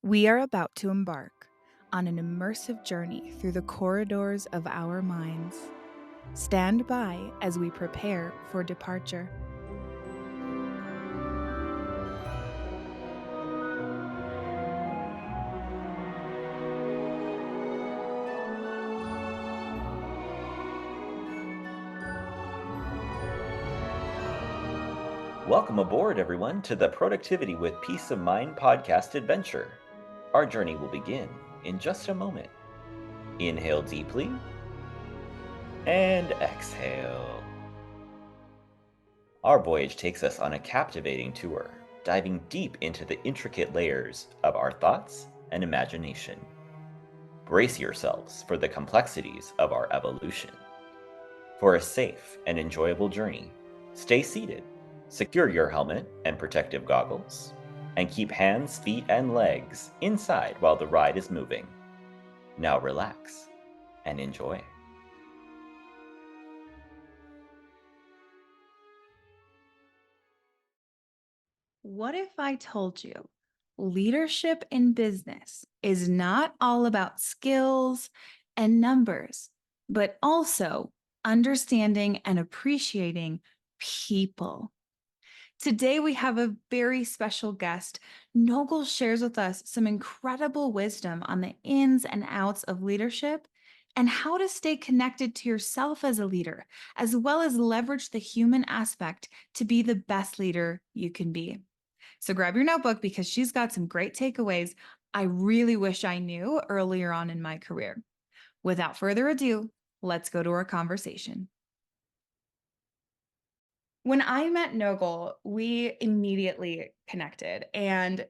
We are about to embark on an immersive journey through the corridors of our minds. Stand by as we prepare for departure. Welcome aboard, everyone, to the Productivity with Peace of Mind podcast adventure. Our journey will begin in just a moment. Inhale deeply and exhale. Our voyage takes us on a captivating tour, diving deep into the intricate layers of our thoughts and imagination. Brace yourselves for the complexities of our evolution. For a safe and enjoyable journey, stay seated, secure your helmet and protective goggles, and keep hands, feet, and legs inside while the ride is moving. Now relax and enjoy. What if I told you leadership in business is not all about skills and numbers, but also understanding and appreciating people? Today, we have a very special guest. Nogol shares with us some incredible wisdom on the ins and outs of leadership and how to stay connected to yourself as a leader, as well as leverage the human aspect to be the best leader you can be. So grab your notebook because she's got some great takeaways I really wish I knew earlier on in my career. Without further ado, let's go to our conversation. When I met Nogol, we immediately connected. And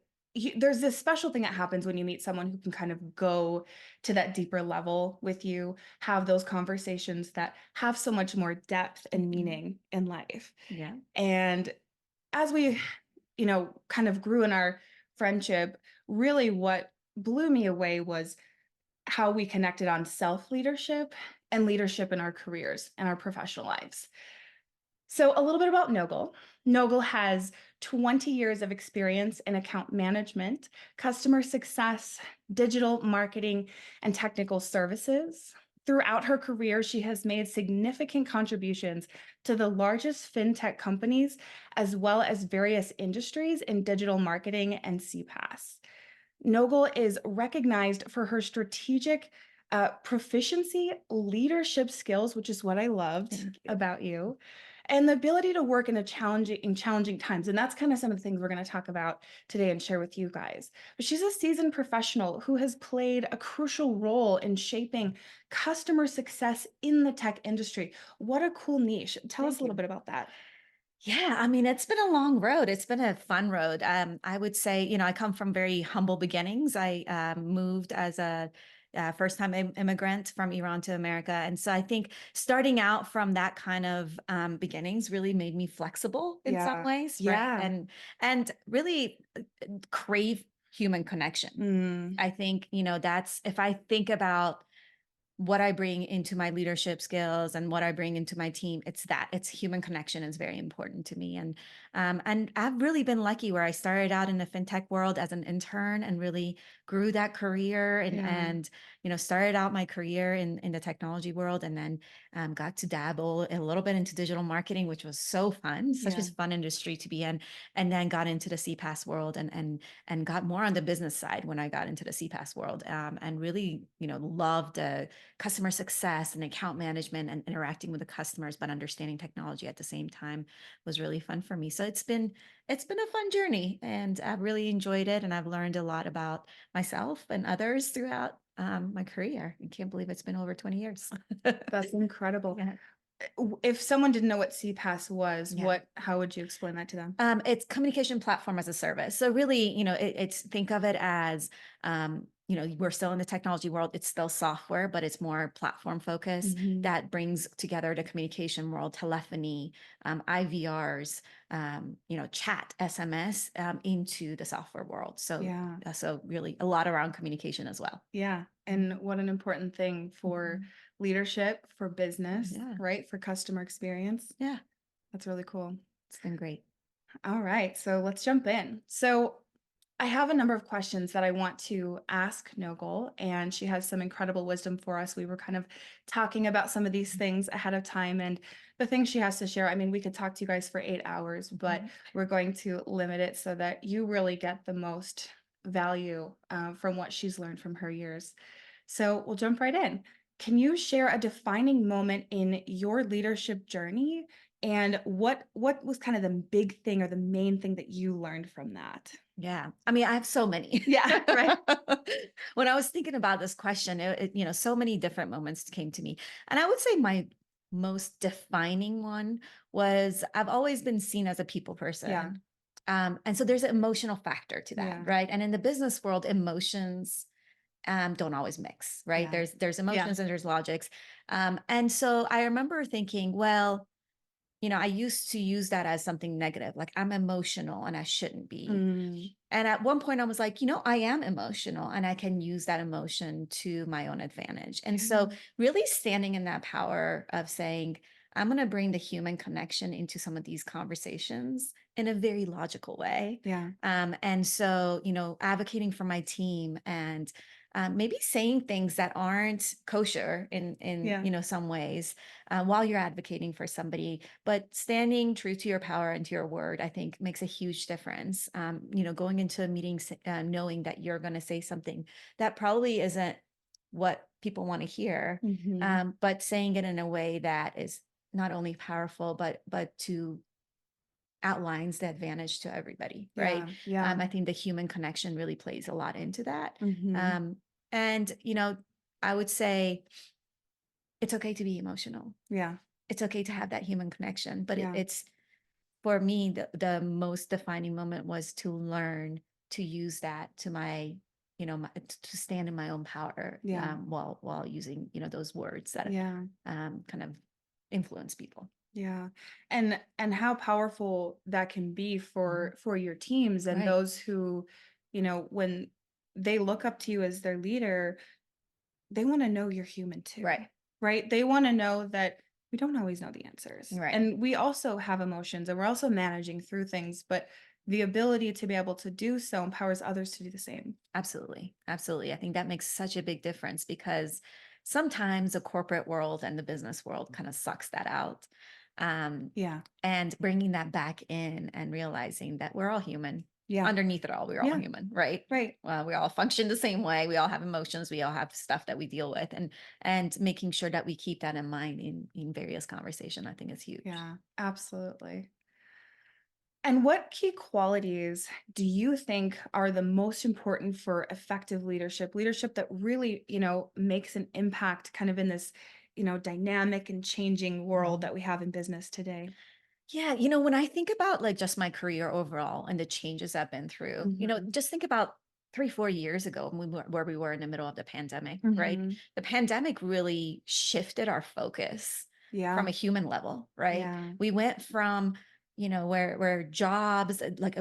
there's this special thing that happens when you meet someone who can kind of go to that deeper level with you, have those conversations that have so much more depth and meaning in life. Yeah. And as we, kind of grew in our friendship, really what blew me away was how we connected on self leadership and leadership in our careers and our professional lives. So, a little bit about Nogol. Nogol has 20 years of experience in account management, customer success, digital marketing, and technical services. Throughout her career, she has made significant contributions to the largest fintech companies, as well as various industries in digital marketing and CPaaS. Nogol is recognized for her strategic proficiency, leadership skills, which is what I loved Thank you. about you, and the ability to work in challenging times. And that's kind of some of the things we're going to talk about today and share with you guys. But she's a seasoned professional who has played a crucial role in shaping customer success in the tech industry. What a cool niche. Tell us Thank a little you. bit about that. Yeah, I mean, it's been a long road. It's been a fun road. I would say, I come from very humble beginnings. I moved as a first-time immigrant from Iran to America, and so I think starting out from that kind of beginnings really made me flexible in some Yeah. ways, right? Yeah. And really crave human connection. Mm, I think, that's if I think about what I bring into my leadership skills and what I bring into my team, it's human connection is very important to me. And I've really been lucky where I started out in the fintech world as an intern and really grew that career yeah. and started out my career in the technology world and then got to dabble a little bit into digital marketing, which was so fun, such a Yeah. fun industry to be in, and then got into the CPaaS world and got more on the business side when I got into the CPaaS world, and really loved the customer success and account management and interacting with the customers, but understanding technology at the same time was really fun for me. So it's been a fun journey, and I've really enjoyed it, and I've learned a lot about myself and others throughout my career. I can't believe it's been over 20 years. That's incredible. Yeah. If someone didn't know what CPaaS was, Yeah. how would you explain that to them? It's communication platform as a service. So really, it's think of it as, we're still in the technology world. It's still software, but it's more platform focused Mhm. that brings together the communication world, telephony, IVRs, chat, SMS, into the software world. So, Yeah. so really a lot around communication as well. Yeah. And what an important thing for Mhm. leadership, for business, Yeah. right? For customer experience. Yeah. That's really cool. It's been great. All right. So let's jump in. So I have a number of questions that I want to ask Nogol, and she has some incredible wisdom for us. We were kind of talking about some of these things ahead of time and the things she has to share. I mean, we could talk to you guys for 8 hours, but we're going to limit it so that you really get the most value from what she's learned from her years. So we'll jump right in. Can you share a defining moment in your leadership journey? And what was kind of the big thing or the main thing that you learned from that? Yeah. I mean, I have so many. Yeah, right. When I was thinking about this question, so many different moments came to me. And I would say my most defining one was I've always been seen as a people Yeah, person. And so there's an emotional factor to that, yeah, right? And in the business world, emotions don't always mix, right? yeah, There's yeah. emotions and there's logics. And so I remember thinking, well, I used to use that as something negative, like I'm emotional and I shouldn't be. Mm, And at one point, I was like, I am emotional and I can use that emotion to my own advantage. And so, yeah, really standing in that power of saying, I'm going to bring the human connection into some of these conversations in a very logical way. yeah, And so, advocating for my team and maybe saying things that aren't kosher in yeah. some ways while you're advocating for somebody, but standing true to your power and to your word, I think makes a huge difference. Going into a meeting, knowing that you're going to say something that probably isn't what people want to hear, Hmm. but saying it in a way that is not only powerful, but to outlines the advantage to everybody, right? Yeah, yeah. I think the human connection really plays a lot into that. Hmm. Um, and, I would say it's okay to be emotional. Yeah, It's okay to have that human connection, but yeah, it's for me, the most defining moment was to learn to use that to to stand in my own power yeah, while using, those words that yeah, kind of influence people. yeah. And how powerful that can be Mhm. for your teams and Right. those who, when they look up to you as their leader, they want to know you're human too, Right. right? They want to know that we don't always know the answers. Right. And we also have emotions and we're also managing through things, but the ability to be able to do so empowers others to do the same. Absolutely. Absolutely. I think that makes such a big difference because sometimes the corporate world and the business world kind of sucks that out. Um, Yeah. and bringing that back in and realizing that we're all human. Yeah. Underneath it all, we're all Yeah. human, right? Right. We all function the same way. We all have emotions. We all have stuff that we deal with, and making sure that we keep that in mind in various conversation, I think is huge. Yeah. Absolutely. And what key qualities do you think are the most important for effective leadership? Leadership that really, makes an impact kind of in this, dynamic and changing world Mhm. that we have in business today. Yeah, when I think about like just my career overall and the changes I've been through, Hmm. just think about 3, 4 years ago when where we were in the middle of the pandemic, right? Hmm. The pandemic really shifted our focus from Yeah. a human level, right? Yeah. We went from, where jobs like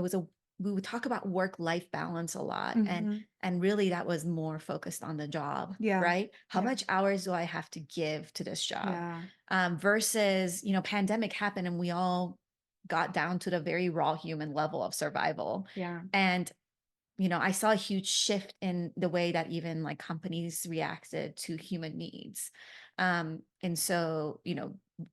we would talk about work-life balance a lot, Hmm. and really that was more focused on the job, Yeah. right? How Yeah. much hours do I have to give to this job? Yeah. Versus pandemic happened and we all got down to the very raw human level of survival. Yeah. And I saw a huge shift in the way that even like companies reacted to human needs. And so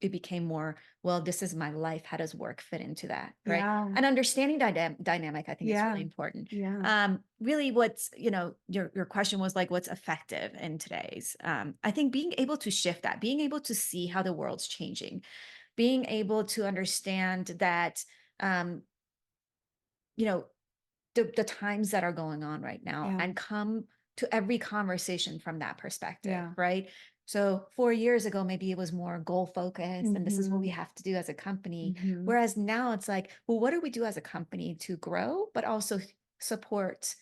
it became more, well, this is my life, how does work fit into that, right? Yeah. And understanding dynamic, I think, is really Yeah. important. Yeah. Really, what's your question was like what's effective in today's, I think being able to shift that, being able to see how the world's changing, being able to understand that um you know the times that are going on right now Yeah. and come to every conversation from that perspective, Yeah. right? So 4 years ago, maybe it was more goal focused and this is what we Hmm. have to do as a company. Hmm. Whereas now it's like, well, what do we do as a company to grow, but also support,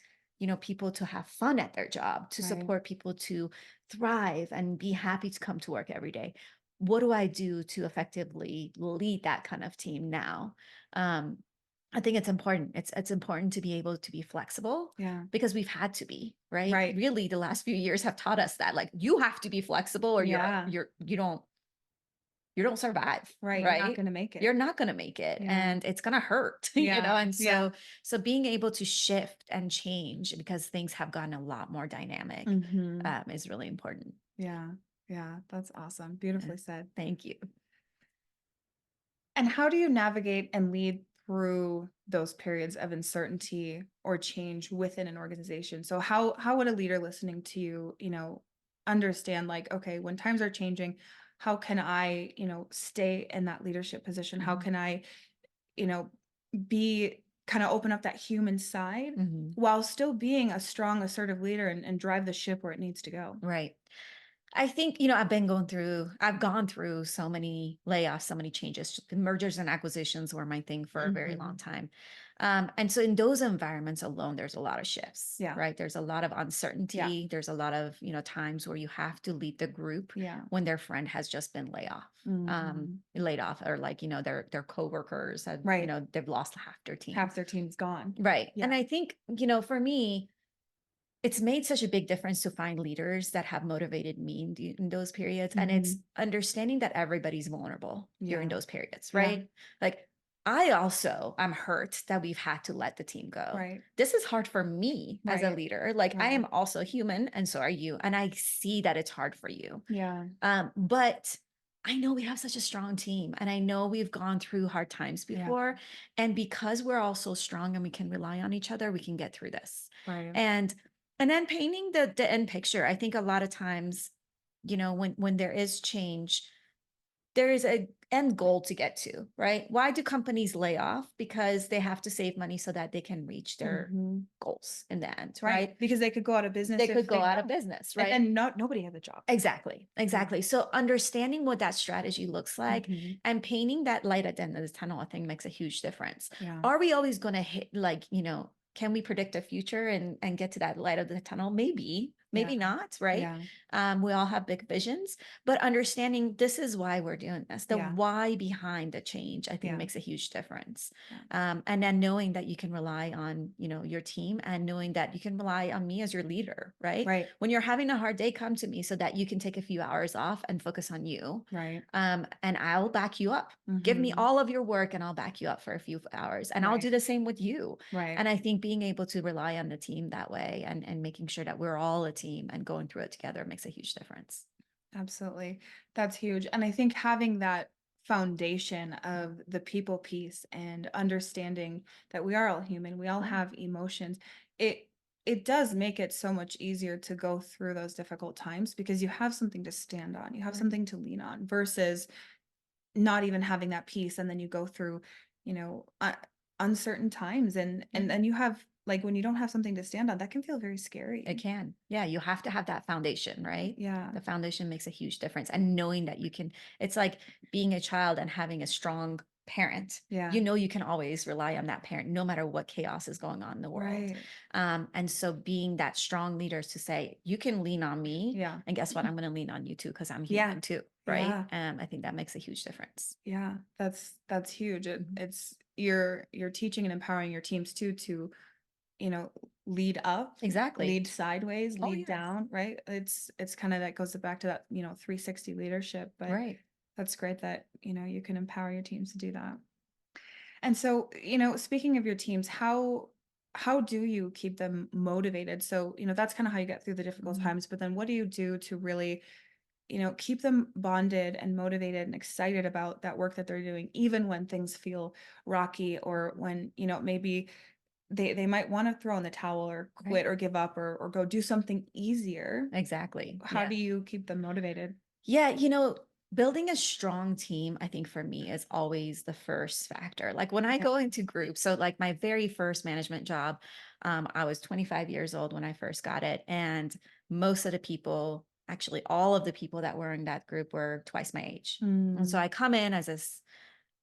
people to have fun at their job, to Right. support people to thrive and be happy to come to work every day. What do I do to effectively lead that kind of team now? Um, I think it's important. It's important to be able to be flexible Yeah. because we've had to be, right? Right. Really, the last few years have taught us that like you have to be flexible or Yeah. you don't you don't survive, Right. You're not right? going to make it. You're not going to make it, Yeah. and it's going to hurt, Yeah. and Yeah. so being able to shift and change because things have gotten a lot more dynamic, Hmm. is really important. Yeah. Yeah. That's awesome. Uh, Beautifully said. Thank you. And how do you navigate and lead through those periods of uncertainty or change within an organization? So how would a leader listening to you, understand like, okay, when times are changing, how can I, stay in that leadership position? How Mhm. can I, you know, be kind of open up that human side Mhm. while still being a strong, assertive leader and drive the ship where it needs to go? Right. I think, I've gone through so many layoffs, so many changes. Mergers and acquisitions were my thing for a very long Hmm. time. And so in those environments alone, there's a lot of shifts, Yeah. right? There's a lot of Yeah. uncertainty. There's a lot of, times where you have to lead the group Yeah. when their friend has just been Hmm. laid off, or like, their coworkers have, Right. they've lost half their team. Half their team's gone. Right. And Yeah. I think, for me, it's made such a big difference to find leaders that have motivated me in those periods. And it's Hmm. understanding that everybody's vulnerable during Yeah. those periods, Yeah. right? Like, I also am hurt that we've had to let the team go. Right. This is hard for me as a Right. leader. Like, I Right. am also human, and so are you. And I see that it's hard for you. Yeah. But I know we have such a strong team, and I know we've gone through hard times Yeah. before. And because we're all so strong and we can rely on each other, we can get through this. Right. And and then painting the end picture. I think a lot of times, when there is change, there is a end goal to get to, right? Why do companies lay off? Because they have to save money so that they can reach their Hmm. goals in the end, Right. right? Because they could go out of business They could if go they out of don't. business, And right? then nobody has a job. Exactly, Yeah. exactly. So understanding what that strategy looks like Hmm. and painting that light at the end of the tunnel, I think makes a huge difference. Yeah. Are we always going to hit, like, can we predict a future and get to that light of the tunnel? Maybe, Yeah. maybe not, right? Yeah. We all have big visions, but understanding this is why we're doing this, the Yeah. why behind the change, I think Yeah. makes a huge difference. Yeah. And then knowing that you can rely on, your team, and knowing that you can rely on me as your leader, right? Right. When you're having a hard day, come to me so that you can take a few hours off and focus on you. Right. And I'll back you up. Give me Hmm. all of your work and I'll back you up for a few hours. And I'll Right. do the same with you. Right. And I think being able to rely on the team that way, and making sure that we're all a team and going through it together, makes a huge difference. Absolutely. That's huge. And I think having that foundation of the people piece and understanding that we are all human, we all Yeah, have emotions, it it does make it so much easier to go through those difficult times because you have something to stand on. You have right. something to lean on versus not even having that piece and then you go through, you know, uncertain times and Yeah. then you have like when you don't have something to stand on, that can feel very It scary. can. Yeah, you have to have that foundation, right? Yeah. The foundation makes a huge difference. And knowing that you can, it's like being a child and having a strong parent. Yeah. You can always rely on that parent no matter what chaos is going on in the world. Right. And so being that strong leader to say, you can lean on me. Yeah. And guess what? I'm going to lean on you too, because I'm Yeah. human too. Right. Yeah. I think that makes a huge difference. Yeah, that's huge. Mhm. It's you're teaching and empowering your teams too to, you know, lead up, Exactly. lead sideways, Oh, lead yes. down, right? It's kind of that goes back to that, 360 leadership, but Right. that's great that, you can empower your teams to do that. And so, speaking of your teams, how do you keep them motivated? So, that's kind of how you get through the difficult Mhm. times, but then what do you do to really keep them bonded and motivated and excited about that work that they're doing, even when things feel rocky or when, maybe they might want to throw in the towel or Right. quit or give up or go do something easier. Exactly. How Yeah. do you keep them motivated? Yeah, building a strong team, I think for me is always the first factor. Like when I Yeah. go into groups, so like my very first management job, I was 25 years old when I first got it. And most of the people, actually all of the people that were in that group were twice my age. And so Mm, I come in as this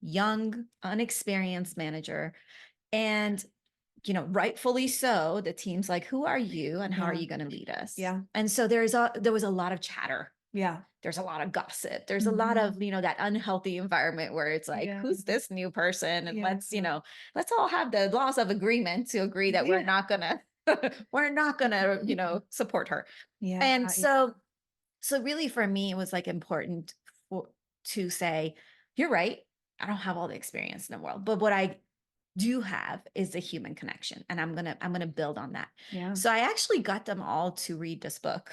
young, unexperienced manager. And rightfully so, the team's like, who are you and how are yeah. you going to lead us? Yeah. And so there was a lot of chatter. Yeah. There's a lot of gossip. There's a lot Mhm. of, that unhealthy environment where it's like, Yeah. who's this new person? And Yeah. let's all have the laws of agreement to agree that we're Yeah. not gonna, we're not gonna, support her. Yeah. And Yeah. so really for me, it was like important to say, you're right, I don't have all the experience in the world, but what I do have is the human connection, and I'm gonna build on that. Yeah. So I actually got them all to read this book,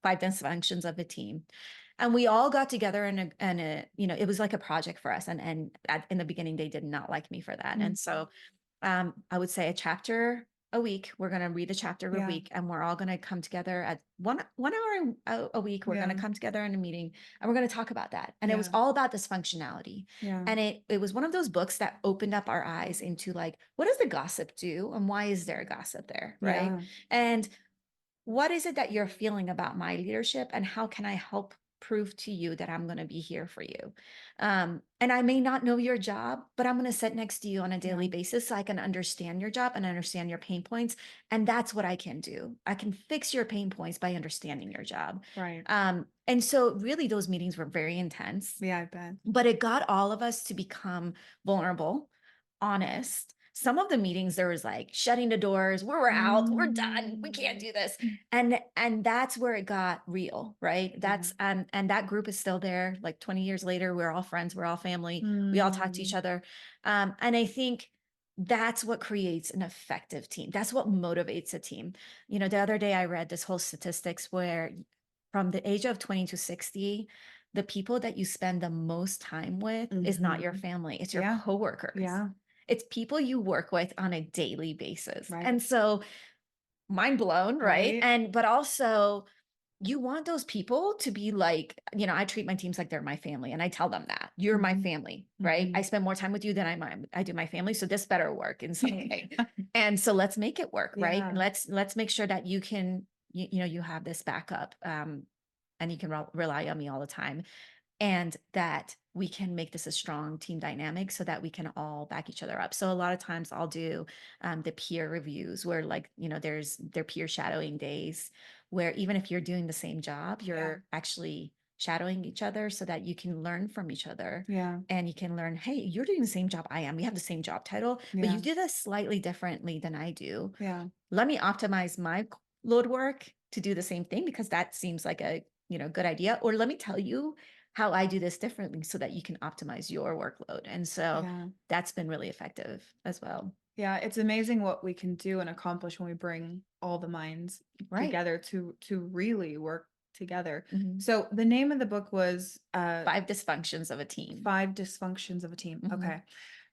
Five Dysfunctions of a Team. And we all got together and it was like a project for us. In the beginning, they did not like me for that. Mm. And so I would say a chapter a week. We're going to read a chapter a Yeah. week, and we're all going to come together at 1 hour a week. We're going to Yeah. come together in a meeting, and we're going to talk about that. And it was Yeah. all about this functionality. Yeah. And it was one of those books that opened up our eyes into like, what does the gossip do, and why is there a gossip there, right? Yeah. And what is it that you're feeling about my leadership, and how can I help prove to you that I'm going to be here for you? And I may not know your job, but I'm going to sit next to you on a daily Yeah. basis so I can understand your job and understand your pain points. And that's what I can do. I can fix your pain points by understanding your job. Right. And so really those meetings were very intense, Yeah, I bet. but it got all of us to become vulnerable, honest. Some of the meetings there was like shutting the doors, we're out, we're done, we can't Mm. do this. And that's where it got real, right? Yeah. That's and that group is still there. Like 20 years later, we're all friends, we're all family, we all talk to each Mm. other. And I think that's what creates an effective team. That's what motivates a team. The other day I read this whole statistics where from the age of 20 to 60, the people that you spend the most time with is not your Mhm. family, it's your Yeah. coworkers. Yeah. It's people you work with on a daily basis. Right. And so mind blown, right? Right. And but also you want those people to be like, I treat my teams like they're my family, and I tell them that you're my Mhm. family, right? I Mhm. spend more time with you than I do my family, so this better work in some way. And so let's make it work, right? And Yeah. let's make sure that you have this backup, and you can rely on me all the time, and that we can make this a strong team dynamic so that we can all back each other up. So a lot of times I'll do the peer reviews where like, their peer shadowing days where even if you're doing the same job, Yeah. you're actually shadowing each other so that you can learn from each other, Yeah. and you can learn, hey, you're doing the same job I am. We have the same job title, but Yeah. you do this slightly differently than I do. Yeah. Let me optimize my load work to do the same thing because that seems like a good idea, or let me tell you how I do this differently so that you can optimize your workload. And so Yeah. that's been really effective as well. Yeah, it's amazing what we can do and accomplish when we bring all the minds Right. together to really work together. Mhm. So the name of the book was Five dysfunctions of a team. Five Dysfunctions of a Team. Mhm. Okay.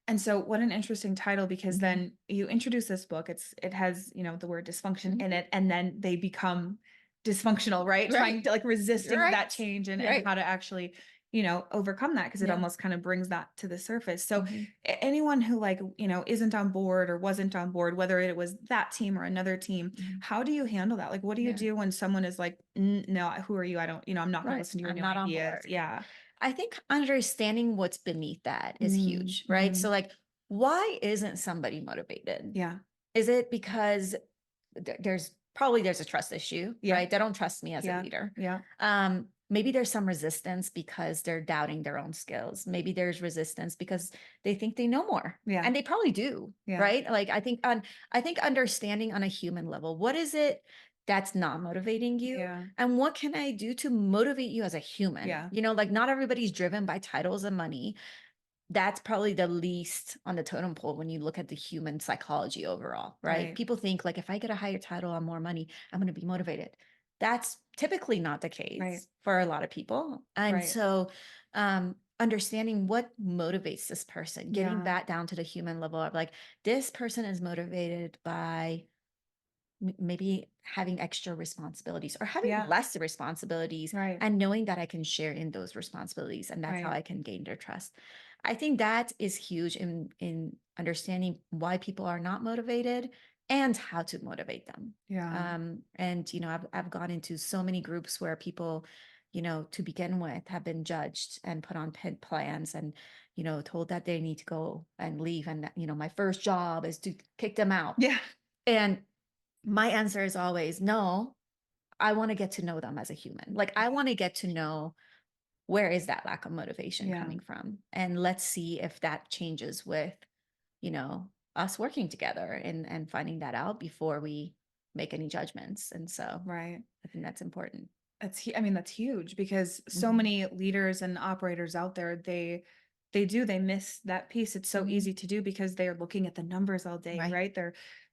And so what an interesting title, because Mhm. then you introduce this book, it has, the word dysfunction Mhm. in it, and then they become dysfunctional, right? Trying Right. to like resisting Right. that change and Right. how to actually, overcome that, because it Yeah. almost kind of brings that to the surface. So Mhm. anyone who like, isn't on board or wasn't on board, whether it was that team or another team, Mhm. how do you handle that? Like, what do you Yeah. do when someone is like, No, who are you? I don't, I'm not going to Right. listen to your I'm new not on ideas." board. Yeah. I think understanding what's beneath that is huge, right? So Mm-hmm. like, why isn't somebody motivated? Yeah. Is it because there's a trust issue, Yeah. right? They don't trust me as a Yeah. leader. Yeah. Maybe there's some resistance because they're doubting their own skills. Maybe there's resistance because they think they know more, Yeah. and they probably do, Yeah. right? Like I think understanding on a human level, what is it that's not motivating you, Yeah. and what can I do to motivate you as a human? Yeah. Like not everybody's driven by titles and money. That's probably the least on the totem pole when you look at the human psychology overall, right? Right. People think like if I get a higher title and more money, I'm going to be motivated. That's typically not the Right. case for a lot of people. And Right. so understanding what motivates this person, getting Yeah. that down to the human level of like, this person is motivated by maybe having extra responsibilities or having Yeah. less responsibilities, Right. and knowing that I can share in those responsibilities, and that's how Right. I can gain their trust. I think that is huge in understanding why people are not motivated and how to motivate them. Yeah. And I've gone into so many groups where people, to begin with, have been judged and put on plans and told that they need to go and leave, and that, my first job is to kick them out. Yeah. And my answer is always no. I want to get to know them as a human. Like I want to get to know where is that lack of motivation Yeah. coming from, and let's see if that changes with us working together and finding that out before we make any judgments. And so Right. I think that's important. I mean, that's huge because so Mhm. many leaders and operators out there, they miss that piece. It's so Mhm. easy to do because they're looking at the numbers all day, Right. right?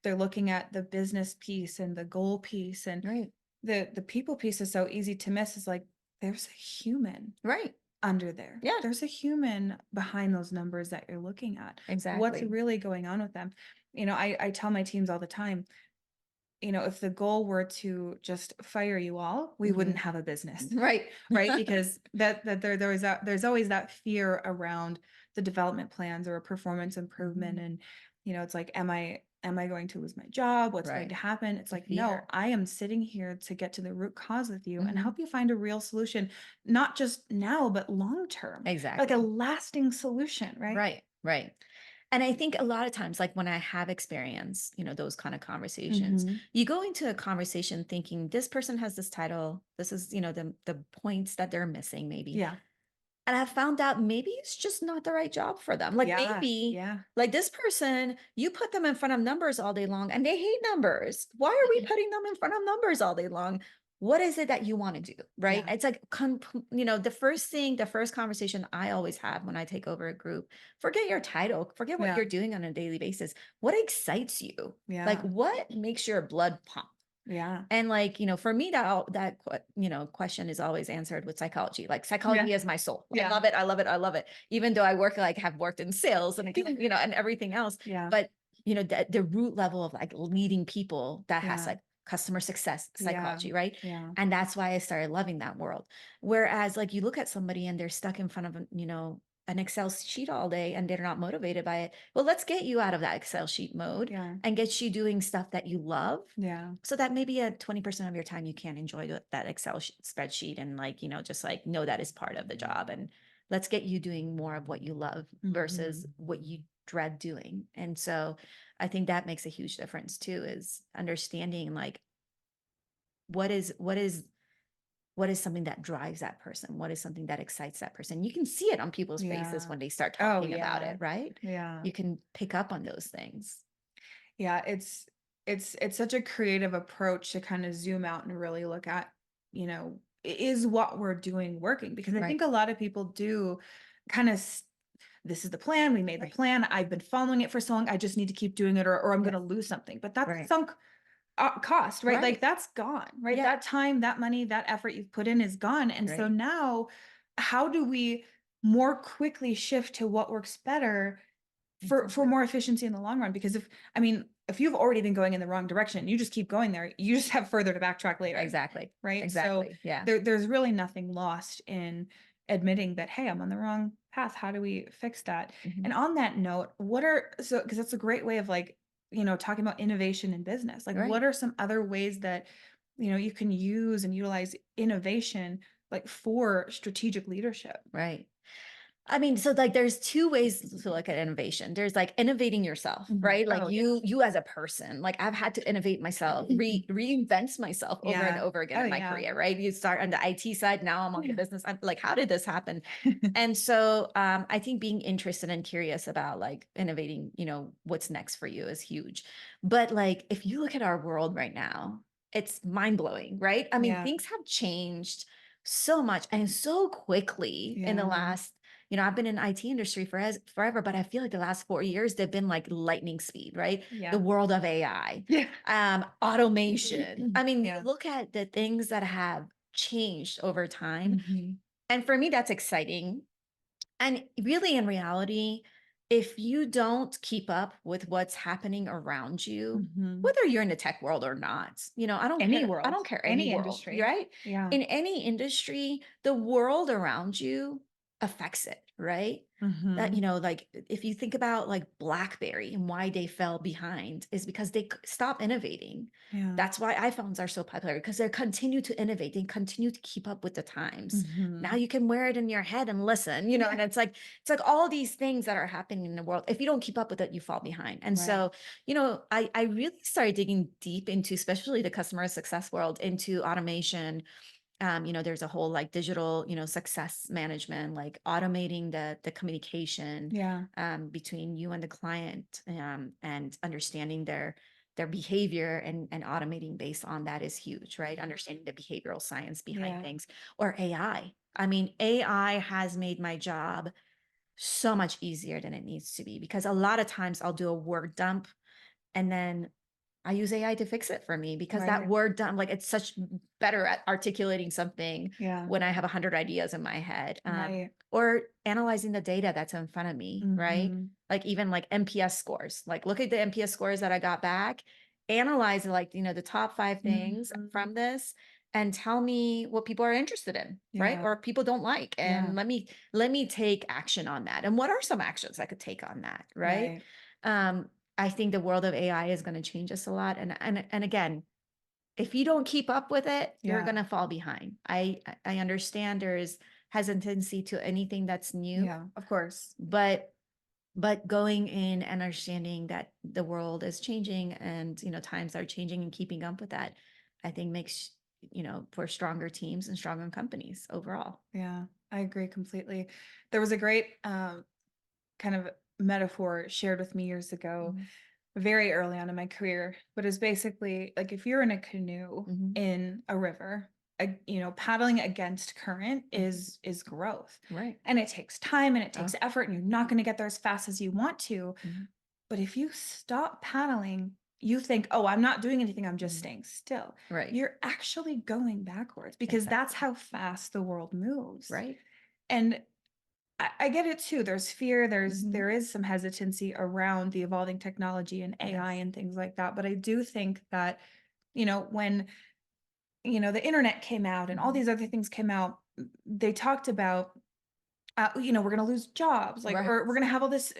They're looking at the business piece and the goal piece, and Right. the people piece is so easy to miss. Is like there's a human Right. under there. Yeah, There's a human behind those numbers that you're looking at. What's exactly. really going on with them? I tell my teams all the time, if the goal were to just fire you all, we wouldn't Mhm. have a business, Right. right? Because there's always that fear around the development plans or a performance improvement, Mhm. and it's like, am I going to lose my job? What's going Right. to happen? It's The like, no, fear. I am sitting here to get to the root cause with you and Mhm. help you find a real solution, not just now, but long term, like a Exactly. lasting solution, right? Right. Right. And I think a lot of times, like when I have experienced, those kind of conversations, Hmm. you go into a conversation thinking this person has this title, this is, the points that they're missing, maybe. Yeah. And I found out maybe it's just not the right job for them. Like Yeah. maybe Yeah. like this person, you put them in front of numbers all day long and they hate numbers. Why are we putting them in front of numbers all day long? What is it that you want to do? Right. Yeah. It's like, the first conversation I always have when I take over a group, forget your title, forget what Yeah. you're doing on a daily basis. What excites you? Like Yeah. what makes your blood pump? Yeah. And like, for me, question is always answered with psychology. Like Yeah. psychology is my soul. I Yeah. love it. I love it. I love it. Even though I have worked in sales and, and everything else. Yeah. But, the root level of like leading people that has Yeah. like customer success Yeah. psychology, right? Yeah. And that's why I started loving that world. Whereas like you look at somebody and they're stuck in front of, an Excel sheet all day and they're not motivated by it. Well, let's get you out of that Excel sheet mode Yeah. and get you doing stuff that you love Yeah. so that maybe at 20% of your time you can enjoy that Excel spreadsheet and like, just like know that is part of the job. And let's get you doing more of what you love versus Mhm. what you dread doing. And so I think that makes a huge difference too, is understanding like what is something that drives that person? What is something that excites that person? You can see it on people's faces Yeah. when they start Oh, talking about yeah. it, right? Yeah. You can pick up on those things. Yeah, it's such a creative approach to kind of zoom out and really look at, is what we're doing working? Because I Right. think a lot of people do kind of, this is the plan, we made the Right. plan, I've been following it for so long, I just need to keep doing it, or I'm going Yes. to lose something. But that's Right. sunk cost, right? Like Right. that's gone, right? Yeah. That time, that money, that effort you've put in is gone. And so Right. now, how do we more quickly shift to what works better for Exactly. more efficiency in the long run? Because if you've already been going in the wrong direction, you just keep going there, you just have further to backtrack later, Exactly. right? So Exactly. Yeah. there's really nothing lost in admitting that, hey, I'm on the wrong path. How do we fix that? Mhm. And on that note, because that's a great way of like, talking about innovation in business. Like, what Right. are some other ways that, you can use and utilize innovation like for strategic leadership? Right. I mean, so like there's two ways to look at innovation. There's like innovating yourself, Mhm. right? Like Oh, you as a person. Like I've had to innovate myself, reinvent myself over and yeah. over again Oh, in my yeah. career, right? You start on the IT side, now I'm on the Yeah. business. I'm like, how did this happen? And so I think being interested and curious about like innovating, what's next for you is huge. But like if you look at our world right now, it's mind blowing, right? I mean, Yeah. things have changed so much and so quickly in the Yeah. last, I've been in IT industry forever, but I feel like the last 4 years they've been like lightning speed, right? The Yeah. world of AI, Yeah. automation. I mean, you Yeah. look at the things that have changed over time, Mhm. and for me, that's exciting. And really, in reality, if you don't keep up with what's happening around you, Mhm. whether you're in the tech world or not, I don't Any care. I world, don't care any any world, industry. right? Yeah. In any industry, the world around you affects it, right? That, Mhm. like if you think about like BlackBerry and why they fell behind is because they stopped innovating. Yeah. That's why iPhones are so popular because they continue to innovate. They continue to keep up with the times. Now Mhm. you can wear it in your head and listen, Yeah. and it's like all these things that are happening in the world. If you don't keep up with it, you fall behind. And Right. so, I really started digging deep into, especially the customer success world, into automation. There's a whole like digital, success management, like automating the communication Yeah. between you and the client, and understanding their behavior and automating based on that is huge, right? Understanding the behavioral science behind Yeah. things. Or AI. I mean, AI has made my job so much easier than it needs to be, because a lot of times I'll do a word dump and then I use AI to fix it for me, because that Right. word dump, like, it's such better at articulating something Yeah. when I have 100 ideas in my head. Right. Or analyzing the data that's in front of me, right? Mhm. Like, even like NPS scores, like, look at the NPS scores that I got back, analyze like, the top 5 things Mhm. from this, and tell me what people are interested in, right? Yeah. Or people don't like. Yeah. And let me take action on that. And what are some actions I could take on that, right? Right. Um, I think the world of AI is going to change us a lot. And again, if you don't keep up with it, you're Yeah. going to fall behind. I understand there is hesitancy to anything that's new, Yeah. Of course. but going in and understanding that the world is changing, and times are changing, and keeping up with that, I think makes for stronger teams and stronger companies overall. Yeah. I agree completely. There was a great kind of metaphor shared with me years ago, Mhm. very early on in my career, but it's basically like if you're in a canoe Mhm. in a river, paddling against current Mhm. is growth. Right. And it takes time and it Oh. takes effort, and you're not going to get there as fast as you want to. Mhm. But if you stop paddling, you think, oh, I'm not doing anything, I'm just Mhm. staying still. Right. You're actually going backwards because that's Exactly. how fast the world moves. Right. And I get it too. There's fear, Mhm. there is some hesitancy around the evolving technology and AI Yes. and things like that. But I do think that, when the internet came out and all Mhm. these other things came out, they talked about we're going to lose jobs, like, Right. or we're going to have all this,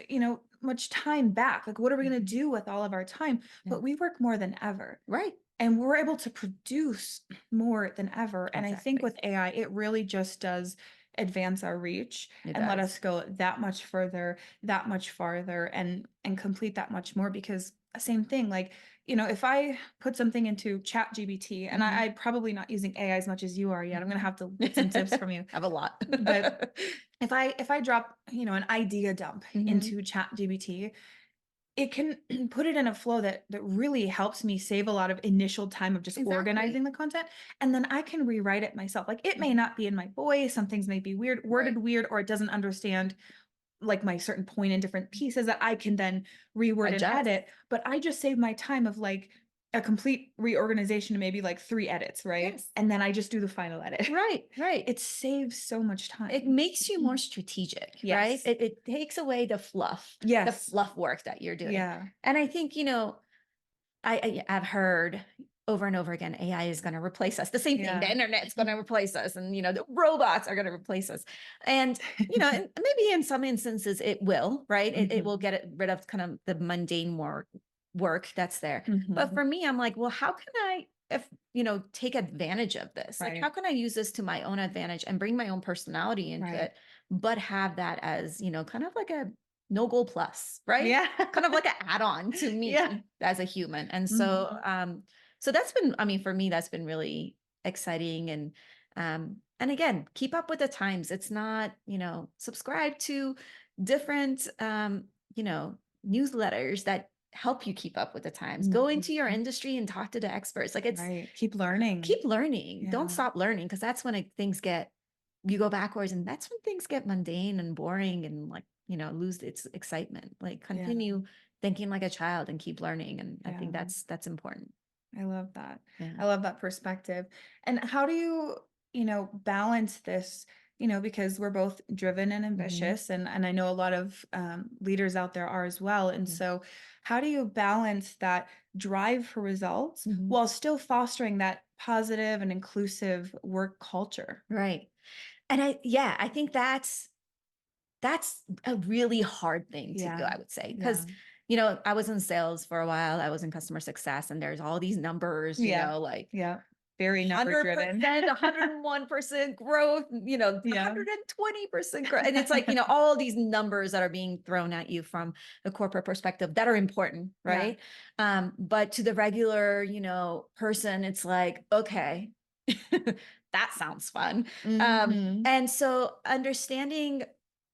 much time back. Like, what are we going to Mhm. do with all of our time? Yeah. But we work more than ever, Right. and we're able to produce more than ever. And I think Exactly. with AI, it really just does advance our reach It and let does. us go that much further, that much farther, and complete that much more. Because same thing, like, if I put something into Chat GBT, and Mhm. I'm probably not using AI as much as you are yet. I'm gonna Mhm. have to get some tips from you. Have a lot. But if I drop, an idea dump Mhm. into Chat GBT, it can put it in a flow that really helps me save a lot of initial time of just Exactly. organizing the content, and then I can rewrite it myself. Like, it may Mhm. not be in my voice, some things may be weird, Right. worded weird, or it doesn't understand like my certain point in different pieces that I can then reword and Adjust. edit, but I just save my time of like a complete reorganization to maybe like 3 edits, right? Yes. And then I just do the final edit. Right. Right. It saves so much It time. makes you more strategic, right? Yes. It takes away the Yes. fluff work that you're doing. Yeah. And I think, I've heard over and over again, AI is going to replace us. The same thing, the Yeah. internet's going to replace us, and the robots are going to replace us. And and maybe in some instances it will, right? It will Mhm. get rid of kind of the mundane work that's there. But Mhm. for me, I'm like, well, how can I, if take advantage of this? Like, how Right. can I use this to my own advantage and bring my own personality into Right. it, but have that as kind of like a no goal plus, right? Yeah. Kind of like an add-on to Yeah. me as a human. And so Mhm. so that's been, I mean, for me, that's been really exciting. And again, keep up with the times. It's not, subscribe to different newsletters that help you keep up with the times. Go into your Mhm. industry and talk to the experts. Like, it's Right. Keep learning. keep learning. Don't Yeah. stop learning, because that's when things get, you go backwards, and that's when things get mundane and boring, and like, lose its excitement. Like, Yeah. continue thinking like a child and keep learning. And I think Yeah. that's important. I love that. Yeah. I love that perspective. And how do you, balance this, because we're both driven and Mhm. ambitious, and I know a lot of leaders out there are as well. And Yeah. so how do you balance that drive for results Mhm. while still fostering that positive and inclusive work culture? Right. And I think that's a really hard thing to do, Yeah. I would say, because Yeah. I was in sales for a while. I was in customer success, and there's all these numbers, Yeah. like Yeah. Very number driven. 100%, 101% growth, Yeah. 120% growth. And it's like, all these numbers that are being thrown at you from a corporate perspective that are important, Yeah. right? But to the regular, person, it's like, okay, that sounds fun. Hmm. And so understanding,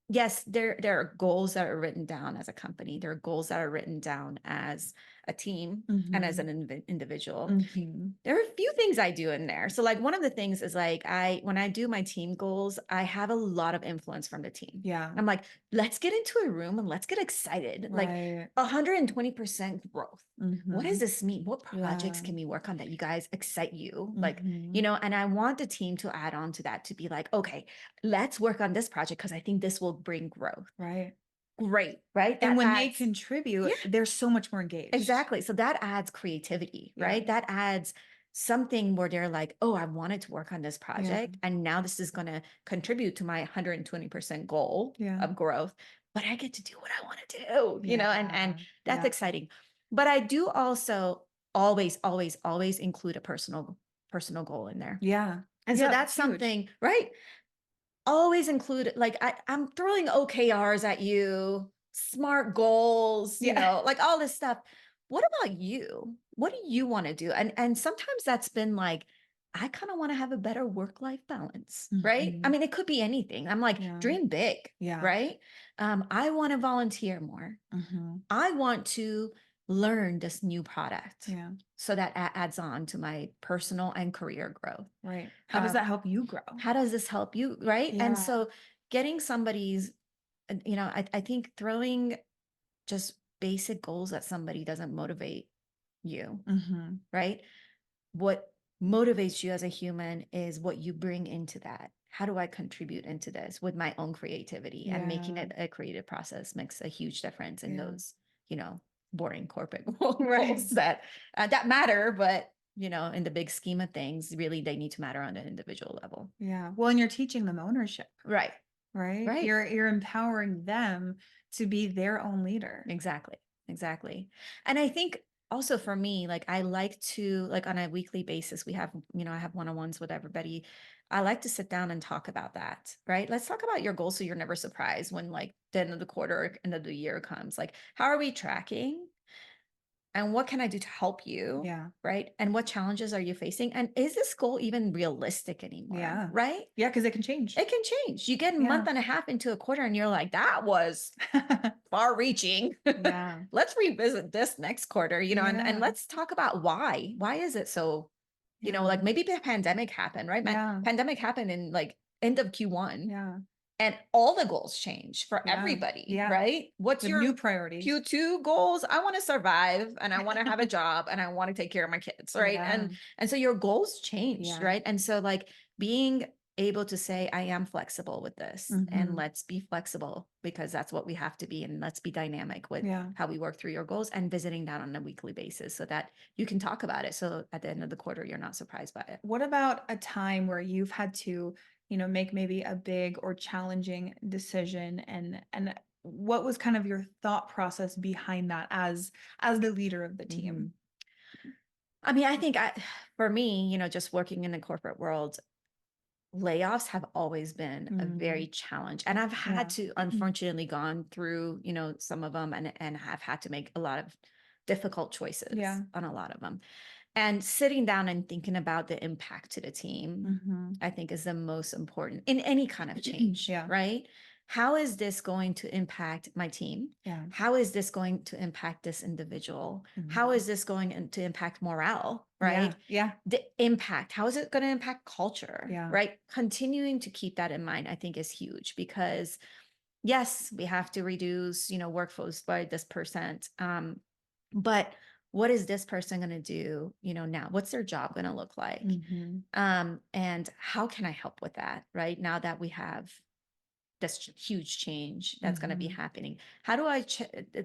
yes, there are goals that are written down as a company. There are goals that are written down as a team and as an individual. Mm-hmm. There are a few things I do in there. So like one of the things is like when I do my team goals, I have a lot of influence from the team. Yeah. I'm like, let's get into a room and let's get excited. Like Right. 120% growth. What does Mm-hmm. this mean? What projects Yeah. can we work on that you guys excite you? Like, Mm-hmm. you know, and I want the team to add on to that, to be like, okay, let's work on this project because I think this will bring growth. Right. Great, right? And That when they adds, contribute, yeah, they're so much more engaged. exactly. So that adds creativity, Yeah. right? That adds something where they're like, oh, I wanted to work on this Yeah. project. And now this is going to contribute to my 120% goal Yeah. of growth, but I get to do what I want to do, you know, and that's Yeah. exciting. But I do also always include a personal goal in there. Yeah. And so Yeah. that's That's huge. something, right? Always include, like, I'm throwing OKRs at you, SMART goals, you Yeah. know, like all this stuff. What about you? What do you want to do? And sometimes that's been like, I kind of want to have a better work-life balance, right? I Mhm. mean, it could be anything. I'm like, Yeah. dream big, Yeah. right? I want to volunteer more. Mm-hmm. I want to learn this new product. Yeah. So that adds on to my personal and career growth. Right. How does that help you grow? How does this help you? Right. And Yeah. so getting somebody's, you know, I think throwing just basic goals at somebody doesn't motivate you. Mm-hmm. Right. What motivates you as a human is what you bring into that. How do I contribute into this with my own creativity? And making Yeah. it a creative process makes a huge difference in Yeah. those, you know, boring corporate Right. goals that matter, but you know, in the big scheme of things, really they need to matter on an individual level. Yeah. Well, and you're teaching them ownership, Right. right? Right. You're empowering them to be their own leader. Exactly. Exactly. And I think also for me, like I like to, like on a weekly basis, we have, you know, I have one-on-ones with everybody. I like to sit down and talk about that, right? Let's talk about your goals so you're never surprised when like the end of the quarter or end of the year comes. Like, how are we tracking? And what can I do to help you? Yeah. Right. And what challenges are you facing? And is this goal even realistic anymore? Yeah. Right. Yeah, because it can change. It can change. You get a Yeah. month and a half into a quarter and you're like, that was far reaching. Yeah. Let's revisit this next quarter, you know, and Yeah. let's talk about why. Why is it so, you know, Yeah. like maybe the pandemic happened, right? Yeah. Pandemic happened in like end of Q1 Yeah. and all the goals change for Yeah. everybody, Yeah. right? What's With your new priorities. Q2 goals? I want to survive and I want to have a job and I want to take care of my kids, right? Yeah. And so your goals changed, Yeah. right? And so like being able to say I am flexible with this and Mm-hmm. let's be flexible because that's what we have to be, and let's be dynamic with Yeah. how we work through your goals, and visiting that on a weekly basis so that you can talk about it, so at the end of the quarter you're not surprised by it. What about a time where you've had to, make maybe a big or challenging decision, and what was kind of your thought process behind that as the leader of the Mhm. team? I mean, I think for me, you know, just working in the corporate world, layoffs have always been a very challenge, and I've had Yeah. to unfortunately gone through, you know, some of them, and have had to make a lot of difficult choices Yeah. on a lot of them. And sitting down and thinking about the impact to the team, Mm-hmm. I think is the most important in any kind of change, Yeah. right? How is this going to impact my team? Yeah. How is this going to impact this individual? How Mhm. is this going to impact morale, Yeah. right? Yeah. The impact, how is it going to impact culture, Yeah. right? Continuing to keep that in mind, I think is huge, because yes, we have to reduce, you know, workforce by this percent. But what is this person going to do, you know, now? What's their job going to look like? Mm-hmm. And how can I help with that, right? Now that we have this huge change that's going to be Mm-hmm. happening. How do I,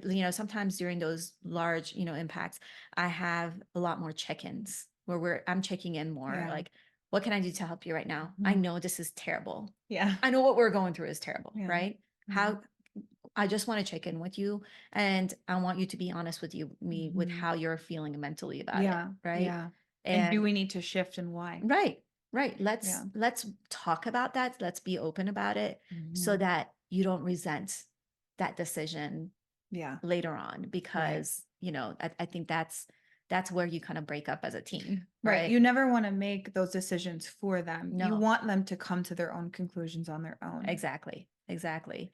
you know, sometimes during those large, you know, impacts, I have a lot more check-ins where I'm checking in more, Yeah. like, what can I do to help you right now? I Mhm. know this is terrible. Yeah. I know what we're going through is terrible, Yeah. right? How I just want to check in with you, and I want you to be honest with me with Mhm. how you're feeling mentally about it, Yeah. right? Yeah. And do And we need to shift, and why? right, right. Yeah. Let's talk about that. Let's be open about it so Mhm. that you don't resent that decision Yeah. later on, Right. because, you know, I think that's where you kind of break up as a team, Right. right? You never want to make those decisions for them. You No, want them to come to their own conclusions on their own. exactly. Exactly.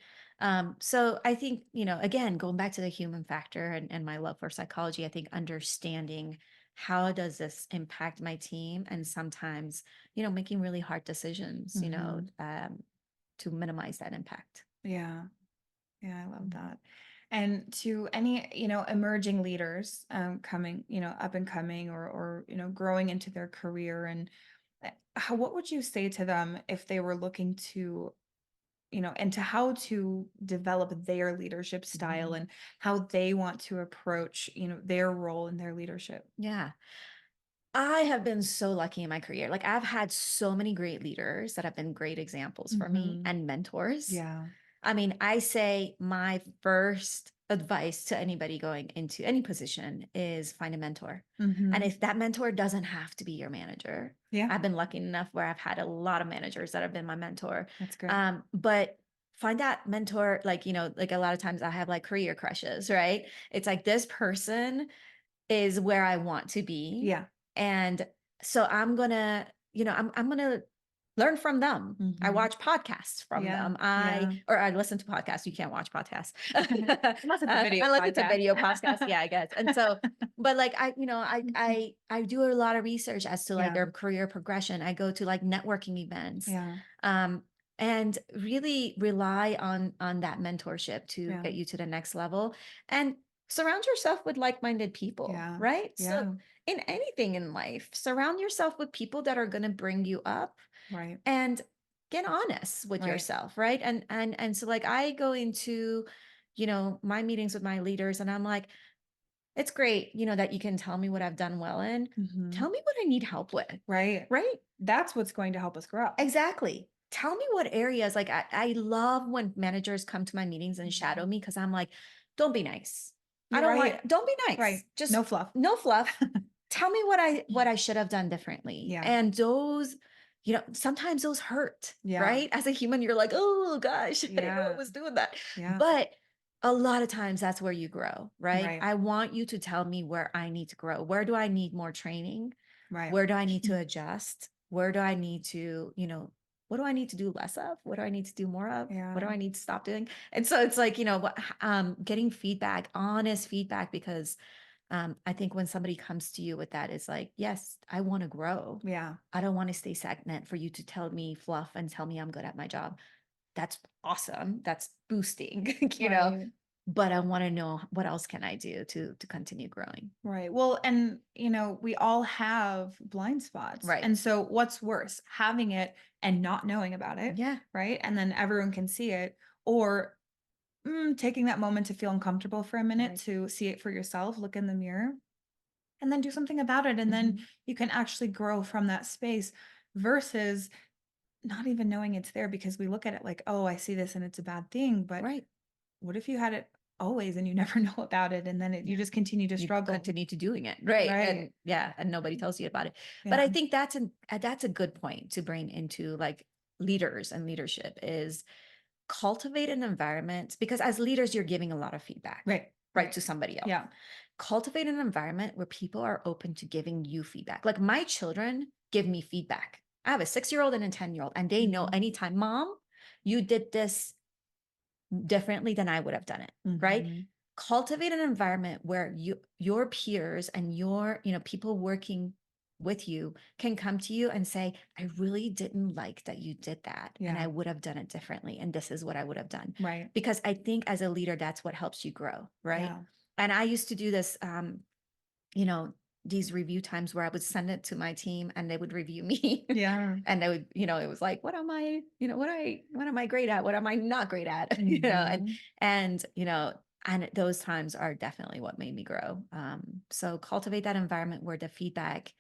So I think, again, going back to the human factor and my love for psychology, I think understanding how does this impact my team, and sometimes, making really hard decisions, Mhm. to minimize that impact. Yeah. Yeah, I love Mhm. that. And to any, emerging leaders, coming, up and coming, or, growing into their career, and what would you say to them if they were looking to, and to how to develop their leadership style Mhm. and how they want to approach, their role in their leadership? Yeah. I have been so lucky in my career. Like, I've had so many great leaders that have been great examples for me Hmm. and mentors. Yeah. I mean, I say my first advice to anybody going into any position is find a mentor. And Hmm. if that mentor doesn't have to be your manager, Yeah, I've been lucky enough where I've had a lot of managers that have been my mentor. that's good. But find that mentor, like, like a lot of times I have like career crushes, right? It's like this person is where I want to be. Yeah. And so I'm gonna learn from them. I Hmm. watch podcasts from Yeah. them. Yeah. I listen to podcasts. You can't watch podcasts. Unless it's a video Unless it's a podcast. video podcast. Yeah, I guess. And so, but like Mhm. I do a lot of research as to like Yeah. their career progression. I go to like networking events. Yeah. Um, and really rely on that mentorship to Yeah. get you to the next level. And surround yourself with like-minded people, Yeah. right? So Yeah. in anything in life, surround yourself with people that are going to bring you up, Right. and get honest with Right. yourself, right? And so like I go into, my meetings with my leaders and I'm like, it's great, that you can tell me what I've done well in. Hmm. Tell me what I need help with, Right. right? That's what's going to help us grow. Exactly. Tell me what areas, like I love when managers come to my meetings and shadow Mhm. me because I'm like, don't be nice. I You're don't want, right. don't be Right. nice. Just No fluff. no fluff. Tell me what I should have done differently. Yeah. And those, sometimes those hurt, Yeah. right? As a human, you're like, oh gosh, I didn't know I Yeah. was doing that. Yeah. But a lot of times that's where you grow, right? Right. I want you to tell me where I need to grow. Where do I need more training? Right. Where do I need to adjust? Where do I need to, what do I need to do less of? What do I need to do more of? What do Yeah. I need to stop doing? And so it's like, getting feedback, honest feedback, because I think when somebody comes to you with that, it's like, yes, I want to grow. Yeah. I don't want to stay stagnant for you to tell me fluff and tell me I'm good at my job. That's awesome. That's boosting, Right. but I want to know what else can I do to continue growing. Right. Well, and we all have blind spots. Right. And so what's worse, having it and not knowing about it, Yeah. right? And then everyone can see it, or taking that moment to feel uncomfortable for a minute Right. to see it for yourself, look in the mirror, and then do something about it. And then Mhm. you can actually grow from that space versus not even knowing it's there, because we look at it like, oh, I see this and it's a bad thing. But Right. what if you had it always and you never know about it, and then you Yeah. just continue to You struggle? continue to doing it. Right. Right. And yeah, and nobody tells you about it. But Yeah. I think that's a good point to bring into like leaders and leadership is cultivate an environment, because as leaders, you're giving a lot of feedback, Right. right, Right. to somebody else. Yeah. Cultivate an environment where people are open to giving you feedback. Like my children give me feedback. I have a 6-year-old and a 10-year-old, and they know Mhm. anytime, mom, you did this differently than I would have done it, right? Mhm. Cultivate an environment where your peers and your, people working with you can come to you and say, I really didn't like that you did that and I Yeah. would have done it differently and this is what I would have done. Right. Because I think as a leader that's what helps you grow, right? Yeah. And I used to do this you know, these review times where I would send it to my team and they would review me. Yeah. And they would, it was like, what am I, what am I great at? What am I not great at? Mhm. And those times are definitely what made me grow. So cultivate that environment where the feedback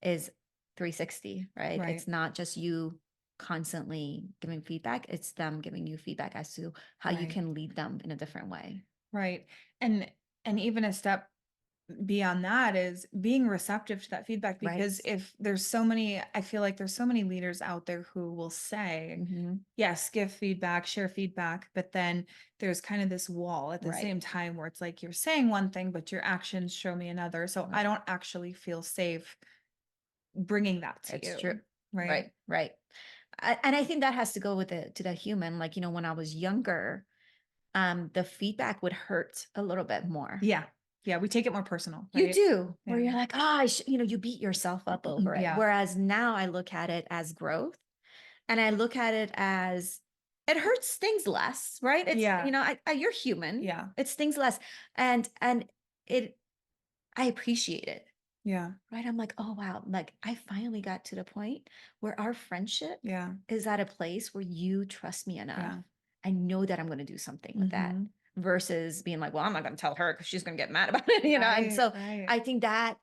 is 360, right? Right. It's not just you constantly giving feedback, it's them giving you feedback as to how you Right. can lead them in a different way. Right. And even a step beyond that is being receptive to that feedback, Right. because if there's so many, I feel like there's so many leaders out there who will say, Hmm. yes, give feedback, share feedback, but then there's kind of this wall at the Right. same time where it's like you're saying one thing but your actions show me another, so I Right. don't actually feel safe bringing that to It's true. you. Right. Right. Right. And I think that has to go with it to the human. Like, when I was younger, the feedback would hurt a little bit more. Yeah. Yeah. We take it more personal, You right? do, where Yeah. you're like, you beat yourself up over it. Yeah. Whereas now I look at it as growth, and I look at it as it hurts things less, right? It's, Yeah. you're human. Yeah. It stings less. And it, I appreciate it, Yeah. right? I'm like, oh, wow. Like I finally got to the point where our friendship Yeah. is at a place where you trust me enough. Yeah. I know that I'm going to do something with that Mm-hmm. versus being like, well, I'm not going to tell her because she's going to get mad about it, And Right. so Right. I think that,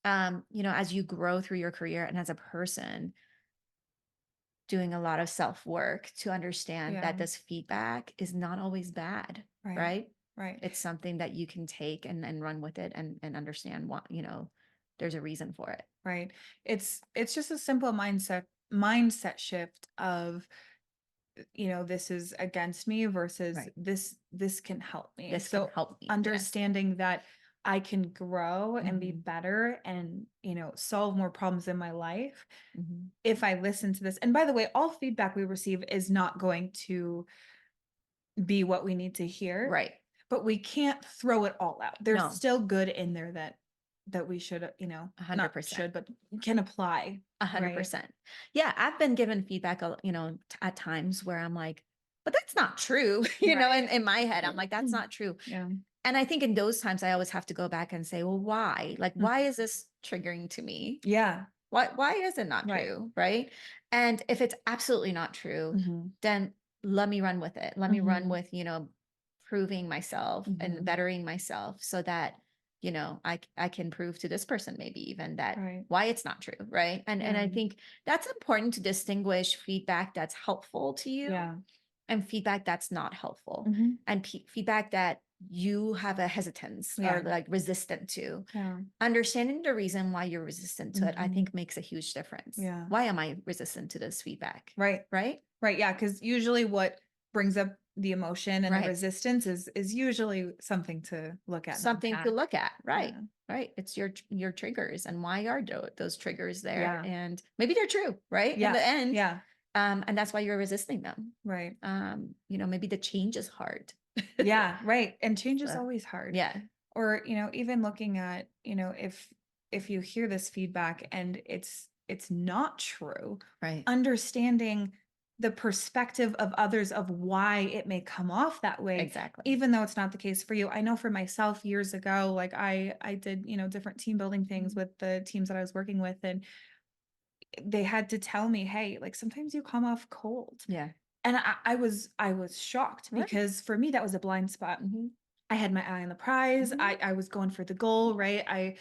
as you grow through your career and as a person, doing a lot of self work to understand Yeah. that this feedback is not always bad, Right. right? Right. It's something that you can take and run with it and understand what, there's a reason for it. Right. It's just a simple mindset shift of, this is against me versus Right. this can help me. This can So help me. Yes. understanding that I can grow and be Mhm. better and, solve more problems in my life Mhm. if I listen to this. And by the way, all feedback we receive is not going to be what we need to hear, Right. but we can't throw it all out. There's No, still good in there that we should, a hundred not percent. should, but can apply, A hundred right? percent. Yeah, I've been given feedback, at times where I'm like, but that's not true. Right. In my head, I'm like, that's not true. Yeah. And I think in those times, I always have to go back and say, well, why? Like, Mm. why is this triggering to me? Yeah. Why is it not Right. true? Right. And if it's absolutely not true, Hmm. then let me run with it. Let me run Hmm. with, proving myself and Hmm. bettering myself so that, I can prove to this person maybe even that Right. why it's not true. Right. And Yeah. I think that's important to distinguish feedback that's helpful to you Yeah. and feedback that's not helpful Hmm. and feedback that you have a hesitance or Yeah. like resistant to. Yeah. Understanding the reason why you're resistant to it, I Hmm. think makes a huge difference. Yeah. Why am I resistant to this feedback? Right. Right? Right. Yeah. Because usually what brings up the emotion and the Right. resistance is usually something to look at and Something to unpack. look at. Right. Yeah. Right. It's your triggers and why are those triggers there? Yeah. And maybe they're true, right? In Yeah. the end. Yeah. And that's why you're resisting them. Right. Maybe the change is hard. Yeah. Right. And change is So, always hard. yeah. Or, even looking at, if you hear this feedback and it's not true, Right. understanding the perspective of others of why it may come off that way, Exactly. even though it's not the case for you. I know for myself years ago, like I did, different team building things with the teams that I was working with, and they had to tell me, hey, like sometimes you come off cold. Yeah. And I was shocked Right. because for me that was a blind spot. Hmm. I had my eye on the prize. Hmm. I was going for the goal, right? I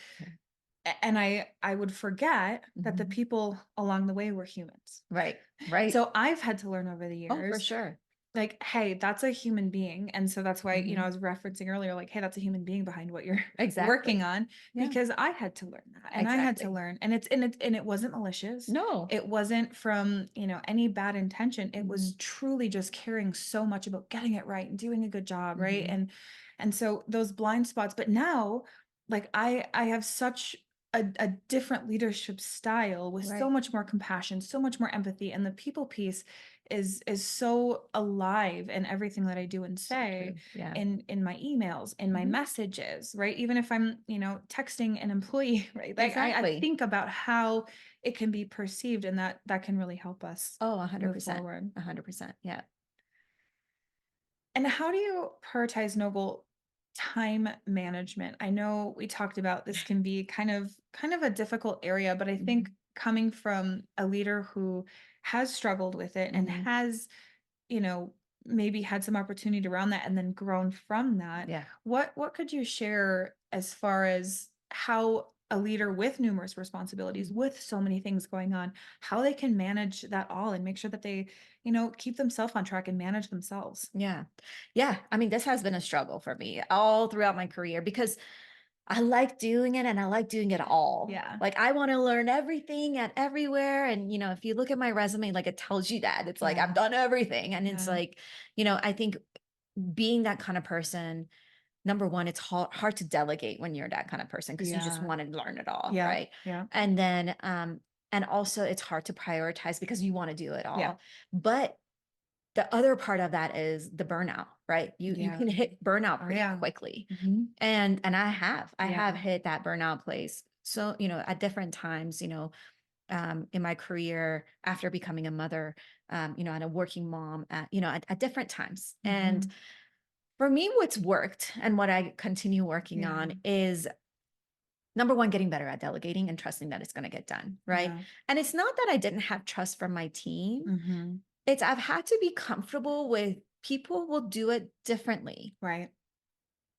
would forget that the Hmm. people along the way were humans. Right. Right. So I've had to learn over the Oh, for years, sure. like, hey, that's a human being. And so that's why, I Hmm. was referencing earlier, like, hey, that's a human being behind what you're working Exactly. on, Yeah. because I had to learn that and I had to Exactly. learn. And it wasn't malicious. No. It wasn't from, any bad intention. It Hmm. was truly just caring so much about getting it right and doing a good job. Right. Hmm. And so those blind spots, but now, like, I have such a different leadership style with so Right. much more compassion, so much more empathy. And the people piece is so alive in everything that I do and So say, true. Yeah. in my emails, in my Hmm. messages, right? Even if I'm, texting an employee, right? Like I Exactly. think about how it can be perceived, and that can really help us Oh, move 100%. forward. 100%. Yeah. And how do you prioritize, Noble, time management? I know we talked about this can be kind of a difficult area, but I think Hmm. coming from a leader who has struggled with it and Hmm. has, you know, maybe had some opportunity around that and then grown from that, Yeah. what could you share as far as how a leader with numerous responsibilities, Mhm. with so many things going on, how they can manage that all and make sure that they, keep themselves on track and manage themselves? Yeah. Yeah. I mean, this has been a struggle for me all throughout my career because I like doing it and I like doing it all. Yeah. Like I want to learn everything at everywhere. And, if you look at my resume, like it tells you that it's like I've Yeah. done everything. And it's Yeah. like, I think being that kind of person, number one, it's hard to delegate when you're that kind of person because you just Yeah. want to learn it all, Yeah. right? Yeah. And then And also it's hard to prioritize because you want to do it all. Yeah. But the other part of that is the burnout, right? You Yeah. can hit burnout Oh, pretty yeah. quickly. Mhm. And I Yeah. have hit that burnout place. So, at different times, in my career after becoming a mother, and a working mom at different times. And Mhm. for me, what's worked and what I continue working Yeah. on is number one, getting better at delegating and trusting that it's going to get done. Right. Yeah. And it's not that I didn't have trust from my team. Mhm. It's I've had to be comfortable with people will do it differently. Right.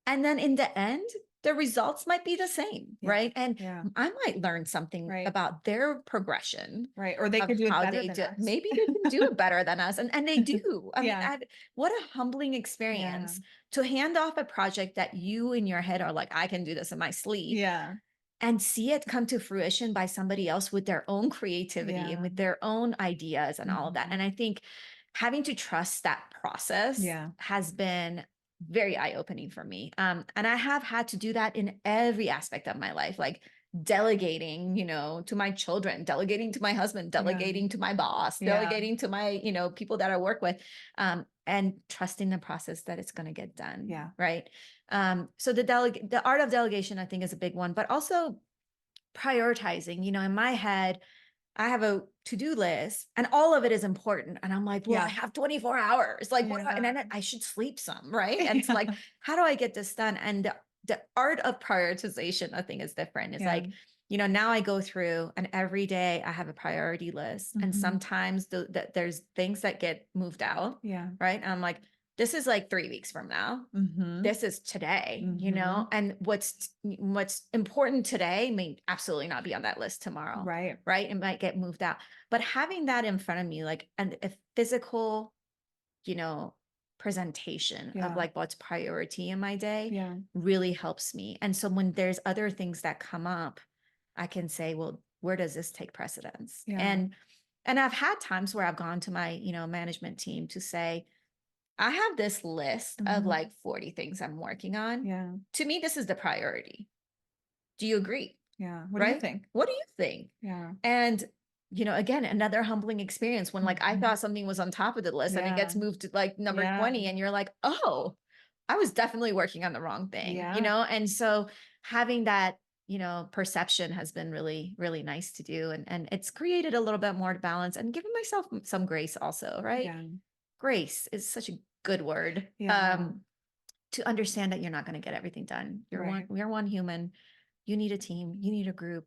And then in the end, the results might be the same, Yeah. right? And Yeah. I might learn something Right. about their progression Right. Or they of could do it how better they than do. us. Maybe they can do it better than us. And they do. I mean, Yeah. what a humbling Yeah. experience to hand off a project that you in your head are like, I can do this in my sleep Yeah. and see it come to fruition by somebody else with their own creativity and Yeah. with their own ideas and all of that. Mhm. And I think having to trust that process Yeah. has been very eye-opening for me. And I have had to do that in every aspect of my life, like delegating, to my children, delegating to my husband, Yeah. delegating to my boss, Yeah. delegating to my, people that I work with, and trusting the process that it's going to get done. Yeah. Right. So the art of delegation, I think, is a big one, but also prioritizing, in my head, I have a to-do list and all of it is important. And I'm like, well, I Yeah. have 24 hours. Like, and Yeah. then I should sleep some, right? And it's like, Yeah. how do I get this done? And the art of prioritization, I think, is different. It's Yeah. like, now I go through and every day I have a priority list. And Mhm. sometimes there's things that get moved out, Yeah. right? And I'm like, this is like 3 weeks from now, Mhm. this is today, Mhm. and what's important today may absolutely not be on that list tomorrow, Right. right? It might get moved out. But having that in front of me, like a physical, you know, presentation of Yeah. like what's priority in my day Yeah. really helps me. And so when there's other things that come up, I can say, well, where does this take precedence? Yeah. And I've had times where I've gone to my, management team to say, I have this list of Mhm. like 40 things I'm working on. Yeah. To me, this is the priority. Do you agree? Yeah. What do you Right? think? What do you think? Yeah. And, again, another humbling experience when like I Mhm. thought something was on top of the list and it Yeah. gets moved to like number Yeah. 20 and you're like, oh, I was definitely working on the wrong thing, Yeah. And so having that, perception has been really, really nice to do. And it's created a little bit more balance and giving myself some grace also, right? Yeah. Grace is such a good word. Yeah. To understand that you're not going to get everything done. Right. We're one human. You need a team, you need a group,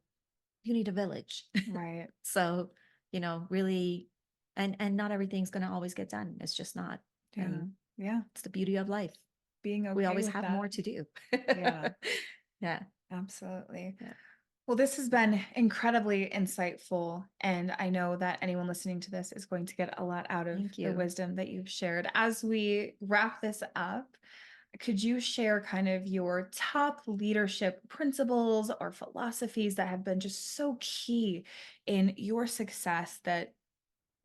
you need a village. Right. So, really, and not everything's going to always get done. It's just not. Yeah. And Yeah. it's the beauty of life. Being We okay always with have more that. to do. Yeah. Yeah. Absolutely. Yeah. Well, this has been incredibly insightful, and I know that anyone listening to this is going to get a lot out of Thank the you. wisdom that you've shared. As we wrap this up, could you share kind of your top leadership principles or philosophies that have been just so key in your success that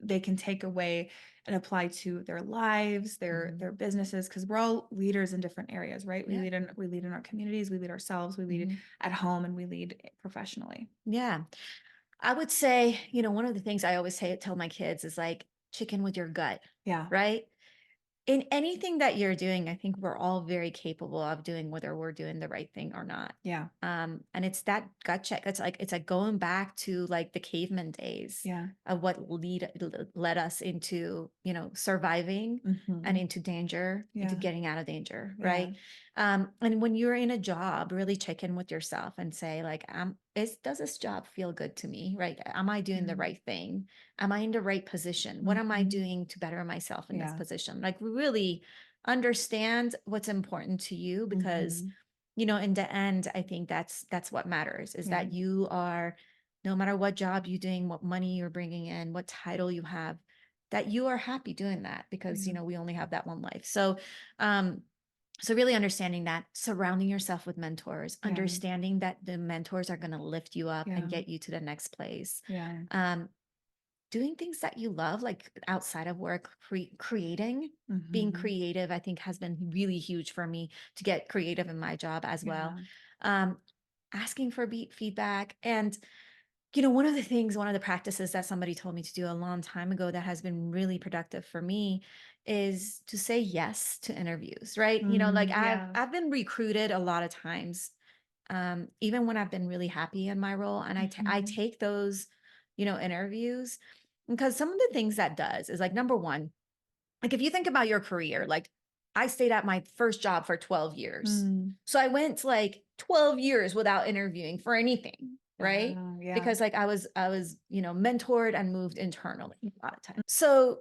they can take away and apply to their lives, their Mhm. businesses? Because we're all leaders in different areas, right? Yeah. We lead in our communities, we lead ourselves, we lead Mhm. at home, and we lead professionally. Yeah. I would say, one of the things I always tell my kids is like chicken with your gut, Yeah. right? In anything that you're doing, I think we're all very capable of doing whether we're doing the right thing or not. Yeah. And it's that gut check. It's like going back to like the caveman days Yeah. of what led us into, surviving and Mhm. into danger, into Yeah. getting out of danger, Yeah. right? And when you're in a job, really check in with yourself and say, like, does this job feel good to me, right? Am I doing the Yeah. right thing? Am I in the right position? What am I Mhm. doing to better myself in this Yeah. position? Like, really understand what's important to you because, Mhm. in the end, I think that's what matters is Yeah. that you are, no matter what job you're doing, what money you're bringing in, what title you have, that you are happy doing that because, Yeah. we only have that one life. Um, so really understanding that, surrounding yourself with mentors, Yeah. understanding that the mentors are going to lift you up and Yeah. get you to the next place. Yeah. Um, doing things that you love, like outside of work, creating, being Mhm. creative, I think has been really huge for me to get creative in my job as well. Yeah. Um, asking for feedback and One of the things, one of the practices that somebody told me to do a long time ago that has been really productive for me is to say yes to interviews, right? Like Yeah. I've been recruited a lot of times, even when I've been really happy in my role, and I Mhm. take those, interviews, because some of the things that does is like, number one, like if you think about your career, like I stayed at my first job for 12 years. Mm. So I went like 12 years without interviewing for anything, right? Yeah. Because like I was, mentored and moved internally a lot of times. So,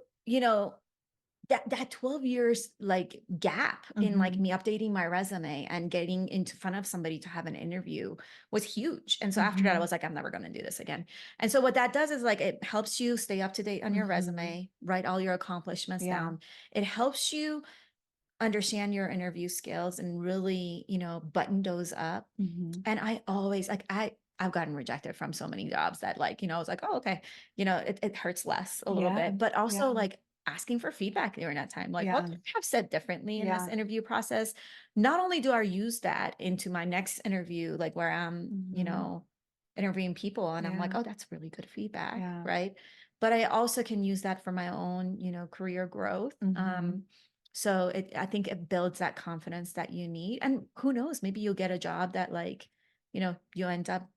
that 12 years like gap in like Mhm. me updating my resume and getting into front of somebody to have an interview was huge. And so after that, I Mhm. was like, I'm never going to do this again. And so what that does is like it helps you stay up to date on your Mhm. resume, write all your accomplishments Yeah. down. It helps you understand your interview skills and really, button those up. Mhm. And I always like I've gotten rejected from so many jobs that like, I was like, oh, okay, it hurts less a little Yeah. bit, but also Yeah. like asking for feedback during that time. Like, what Yeah. could I have said differently in this Yeah. interview process? Not only do I use that into my next interview, like where I'm, Mhm. interviewing people and I'm like, Yeah. oh, that's really good feedback, Yeah. right? But I also can use that for my own, career growth. Mhm. So I think it builds that confidence that you need. And who knows, maybe you'll get a job that like, you end up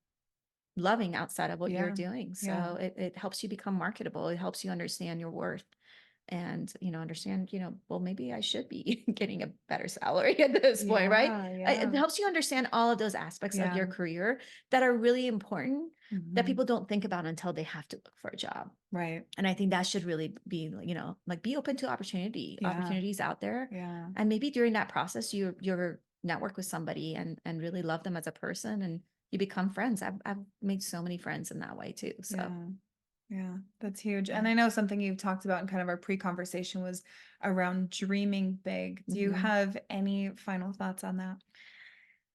loving outside of what you're Yeah. doing. Yeah. So it helps you become marketable. It helps you understand your worth and, understand, well, maybe I should be getting a better salary at this point, right? Yeah. It Yeah. helps you understand all of those aspects of your Yeah. career that are really important that Mhm. people don't think about until they have to look for a job. Right. And I think that should really be, like be open to Yeah. opportunities out there. Yeah. And maybe during that process, you network with somebody and really love them as a person and you become friends. I've made so many friends in that way too. So Yeah. Yeah. That's huge. And yeah. I know something you've talked about in kind of our pre-conversation was around dreaming big. Do you Mhm. have any final thoughts on that?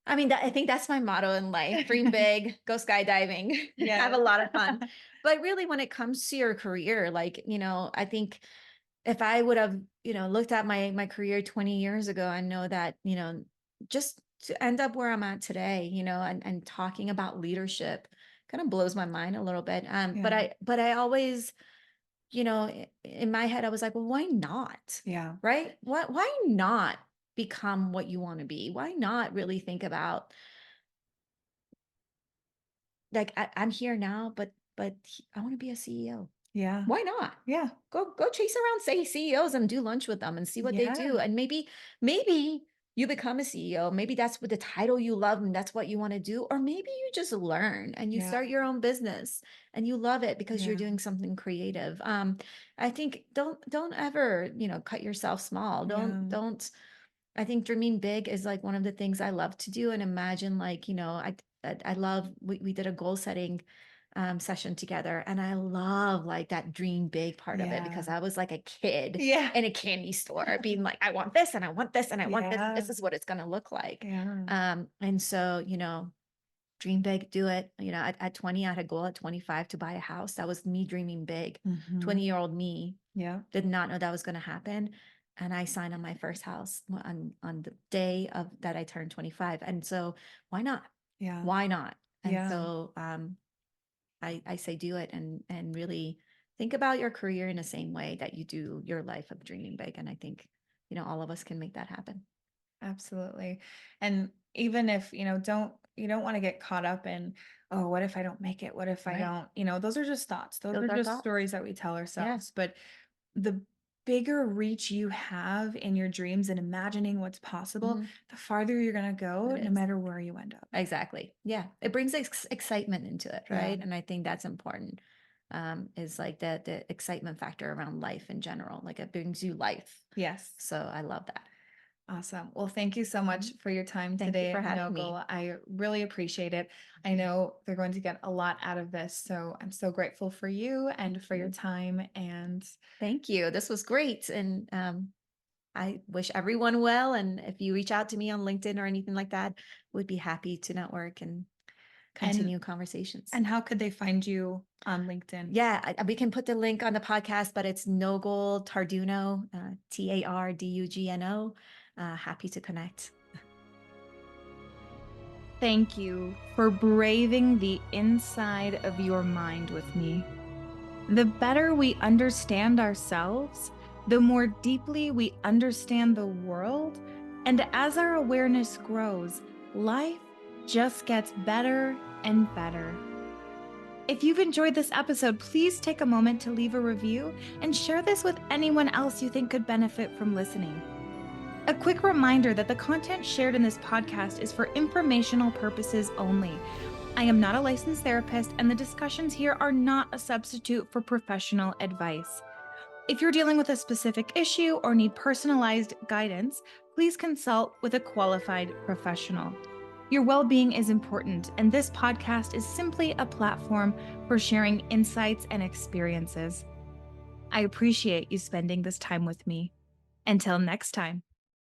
I mean, I think that's my motto in life: dream big, go skydiving, have a Yes. lot of fun. But really, when it comes to your career, like, I think if I would have, looked at my career 20 years ago, I know that, just to end up where I'm at today, and talking about leadership kind of blows my mind a little bit. But Yeah. I always, in my head, I was like, well, why not? Yeah. Right? Why not become what you want to be? Why not really think about like I'm here now, but I want to be a CEO. Yeah. Why not? Yeah. Go chase around, say CEOs and do lunch with them and see what they Yeah. do. And maybe you become a CEO. Maybe that's what the title you love and that's what you want to do. Or maybe you just learn and you Yeah. start your own business and you love it because you're Yeah. doing something creative. I think don't ever, cut yourself small. Yeah. I think dreaming big is like one of the things I love to do and imagine like, I love we did a goal setting session together and I love like that dream big part of it because Yeah. I was like a kid Yeah. in a candy store being like, I want this and I want this and I want this. Yeah. This is what it's going to look like. Yeah. And so, dream big, do it. At 20, I had a goal at 25 to buy a house. That was me dreaming big. Mhm. 20-year-old me Yeah. did not know that was going to happen. And I signed on my first house on the day of that I turned 25. And so why not? Yeah. Why not? And Yeah. so I say do it and really think about your career in the same way that you do your life of dreaming big. And I think, all of us can make that happen. Absolutely. And even if, you don't want to get caught up in, oh, what if I don't make it? What if I Right. don't, those are just thoughts. Those Those are are just thoughts. stories that we tell Yeah. ourselves. But the bigger reach you have in your dreams and imagining what's possible, Mhm. the farther you're going to go, It no is. matter where you end up. Exactly. Yeah. It brings excitement into it, Yeah. right? And I think that's important. Is like the excitement factor around life in general. Like it brings you life. Yes. So I love that. Awesome. Well, thank you so much Mhm. for your time Thank you today, for having me. Nogol. I really appreciate it. I Mhm. know they're going to get a lot out of this, so I'm so grateful for you and Thank for your you. time. And Thank you. This was great. And I wish everyone well. And if you reach out to me on LinkedIn or anything like that, would be happy to network and and continue conversations. and how could they find you on LinkedIn? Yeah, we can put the link on the podcast, but it's Nogol Tardugno, Tardugno. Happy to connect. Thank you for braving the inside of your mind with me. The better we understand ourselves, the more deeply we understand the world. And as our awareness grows, life just gets better and better. If you've enjoyed this episode, please take a moment to leave a review and share this with anyone else you think could benefit from listening. A quick reminder that the content shared in this podcast is for informational purposes only. I am not a licensed therapist, and the discussions here are not a substitute for professional advice. If you're dealing with a specific issue or need personalized guidance, please consult with a qualified professional. Your well-being is important, and this podcast is simply a platform for sharing insights and experiences. I appreciate you spending this time with me. Until next time.